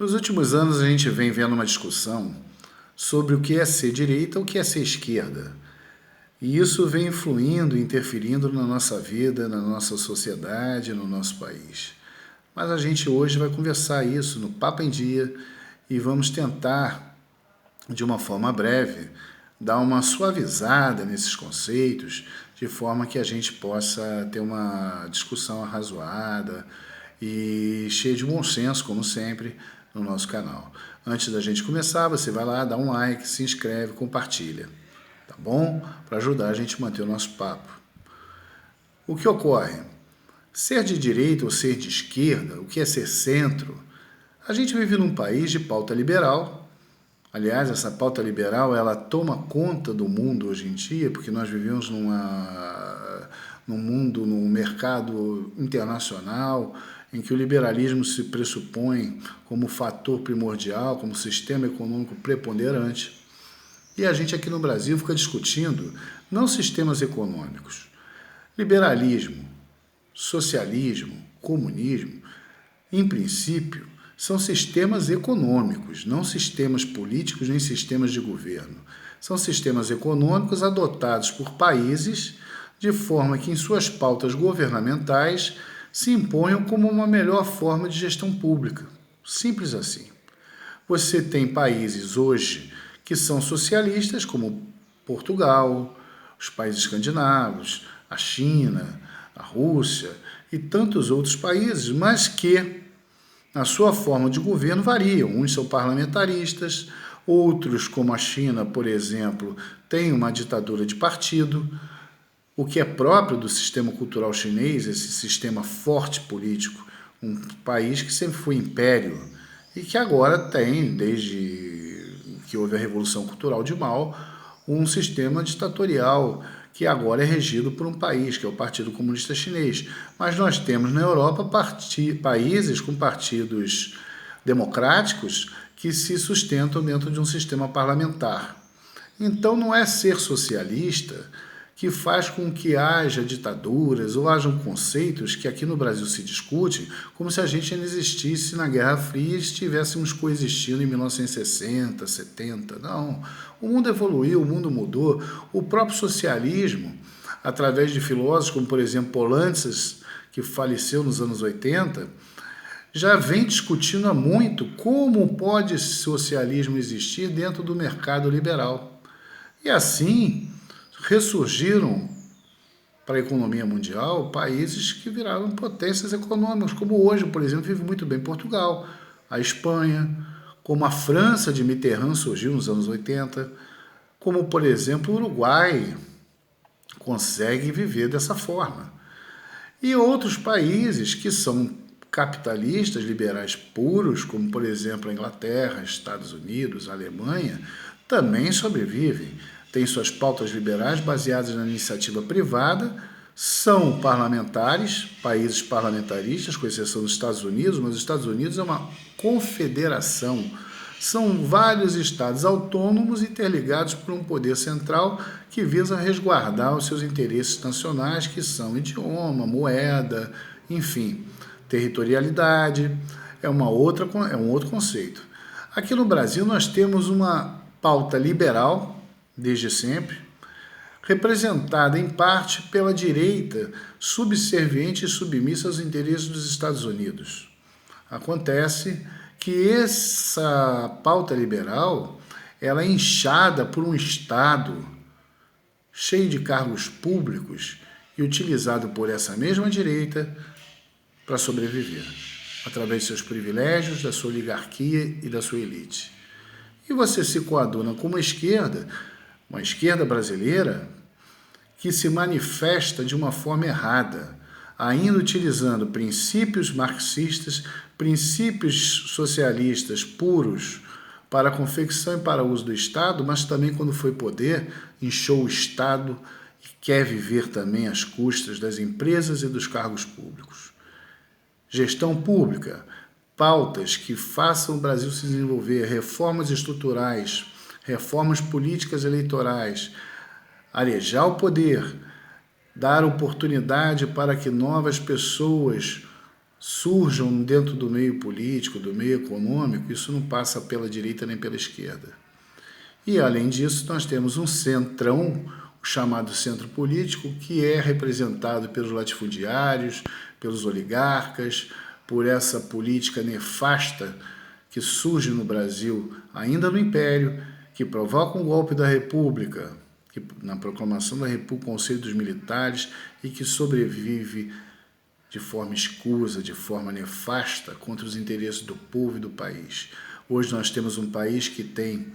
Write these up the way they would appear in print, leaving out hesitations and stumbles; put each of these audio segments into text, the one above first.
Nos últimos anos, a gente vem vendo uma discussão sobre o que é ser direita ou o que é ser esquerda. E isso vem influindo, interferindo na nossa vida, na nossa sociedade, no nosso país. Mas a gente hoje vai conversar isso no Papo em Dia e vamos tentar, de uma forma breve, dar uma suavizada nesses conceitos, de forma que a gente possa ter uma discussão arrazoada e cheia de bom senso, como sempre, no nosso canal. Antes da gente começar, você vai lá, dá um like, se inscreve, compartilha, tá bom? Para ajudar a gente a manter o nosso papo. O que ocorre? Ser de direita ou ser de esquerda, o que é ser centro? A gente vive num país de pauta liberal. Aliás, essa pauta liberal, ela toma conta do mundo hoje em dia, porque nós vivemos num mundo, num mercado internacional, em que o liberalismo se pressupõe como fator primordial, como sistema econômico preponderante. E a gente aqui no Brasil fica discutindo não sistemas econômicos. Liberalismo, socialismo, comunismo, em princípio, são sistemas econômicos, não sistemas políticos nem sistemas de governo. São sistemas econômicos adotados por países de forma que, em suas pautas governamentais, se imponham como uma melhor forma de gestão pública. Simples assim. Você tem países hoje que são socialistas, como Portugal, os países escandinavos, a China, a Rússia e tantos outros países, mas que a sua forma de governo variam. Uns são parlamentaristas, outros, como a China, por exemplo, têm uma ditadura de partido, o que é próprio do sistema cultural chinês, esse sistema forte político, um país que sempre foi império e que agora tem, desde que houve a Revolução Cultural de Mao, um sistema ditatorial que agora é regido por um país, que é o Partido Comunista Chinês. Mas nós temos na Europa países com partidos democráticos que se sustentam dentro de um sistema parlamentar. Então não é ser socialista que faz com que haja ditaduras ou hajam conceitos que aqui no Brasil se discutem como se a gente ainda existisse na Guerra Fria e estivéssemos coexistindo em 1960, 70. Não, o mundo evoluiu, o mundo mudou. O próprio socialismo, através de filósofos como, por exemplo, Polanyi, que faleceu nos anos 80, já vem discutindo há muito como pode socialismo existir dentro do mercado liberal. E assim ressurgiram para a economia mundial países que viraram potências econômicas, como hoje, por exemplo, vive muito bem Portugal, a Espanha, como a França de Mitterrand surgiu nos anos 80, como, por exemplo, o Uruguai consegue viver dessa forma. E outros países que são capitalistas, liberais puros, como, por exemplo, a Inglaterra, Estados Unidos, a Alemanha, também sobrevivem. Têm suas pautas liberais baseadas na iniciativa privada, são parlamentares, países parlamentaristas, com exceção dos Estados Unidos, mas os Estados Unidos é uma confederação. São vários estados autônomos interligados por um poder central que visa resguardar os seus interesses nacionais, que são idioma, moeda, enfim, territorialidade, é um outro conceito. Aqui no Brasil nós temos uma pauta liberal, desde sempre, representada em parte pela direita subserviente e submissa aos interesses dos Estados Unidos. Acontece que essa pauta liberal ela é inchada por um Estado cheio de cargos públicos e utilizado por essa mesma direita para sobreviver, através de seus privilégios, da sua oligarquia e da sua elite. E você se coaduna com uma esquerda brasileira que se manifesta de uma forma errada, ainda utilizando princípios marxistas, princípios socialistas puros para a confecção e para o uso do Estado, mas também, quando foi poder, inchou o Estado e quer viver também às custas das empresas e dos cargos públicos. Gestão pública, pautas que façam o Brasil se desenvolver, reformas estruturais, reformas políticas eleitorais, arejar o poder, dar oportunidade para que novas pessoas surjam dentro do meio político, do meio econômico, isso não passa pela direita nem pela esquerda. E, além disso, nós temos um centrão, o chamado centro político, que é representado pelos latifundiários, pelos oligarcas, por essa política nefasta que surge no Brasil, ainda no Império, que provoca um golpe da República, que, na proclamação da República, Conselho dos Militares, e que sobrevive de forma escusa, de forma nefasta, contra os interesses do povo e do país. Hoje nós temos um país que tem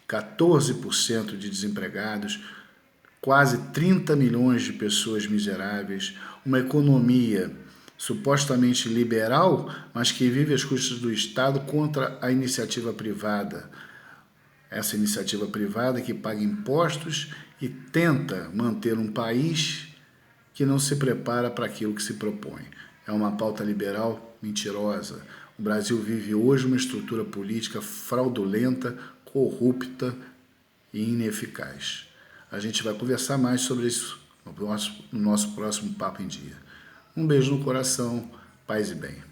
14% de desempregados, quase 30 milhões de pessoas miseráveis, uma economia supostamente liberal, mas que vive às custas do Estado contra a iniciativa privada. Essa iniciativa privada que paga impostos e tenta manter um país que não se prepara para aquilo que se propõe. É uma pauta liberal mentirosa. O Brasil vive hoje uma estrutura política fraudulenta, corrupta e ineficaz. A gente vai conversar mais sobre isso no nosso próximo Papo em Dia. Um beijo no coração, paz e bem.